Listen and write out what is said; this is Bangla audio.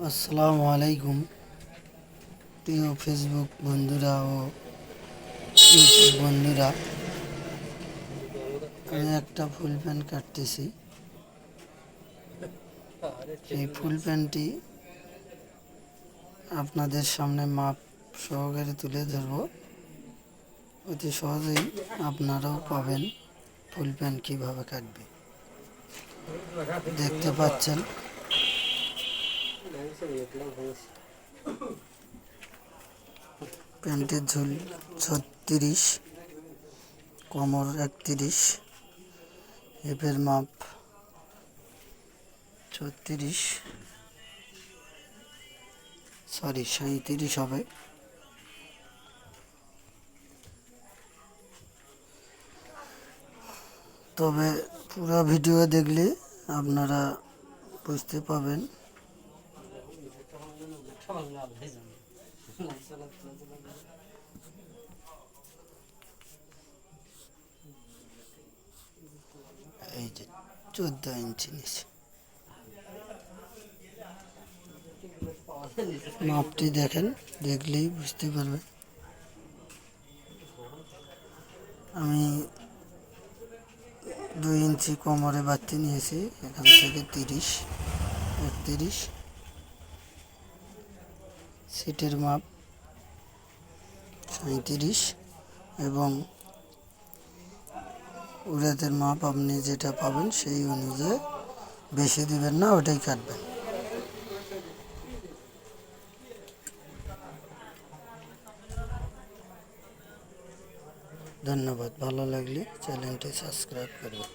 আসসালামু আলাইকুম প্রিয় ফেসবুক বন্ধুরা ও ইউটিউব বন্ধুরা। আমি একটা ফুল প্যান্ট কাটতেছি। এই ফুল প্যান্টটি আপনাদের সামনে মাপ সহকারে তুলে ধরব। অতি সহজেই আপনারাও পাবেন ফুল প্যান্ট কীভাবে কাটবে। দেখতে পাচ্ছেন প্যান্টের ঝুল 36, কোমর 31, হিপের মাপ 37 হবে। তবে পুরো ভিডিও দেখলে আপনারা বুঝতে পাবেন। এই যে 14 ইঞ্চি নিচে মাপটি দেখেন, দেখলেই বুঝতে পারবেন। আমি 2 ইঞ্চি কোমরে বাড়তি নিয়েছি, এখান থেকে 30, 31। সিটের মাপ 37 এবং উড়াতের মাপ আপনি যেটা পাবেন সেই অনুযায়ী, বেশি দিবেন না, ওটাই কাটবেন। ধন্যবাদ। ভালো লাগলে চ্যানেলটি সাবস্ক্রাইব করবেন।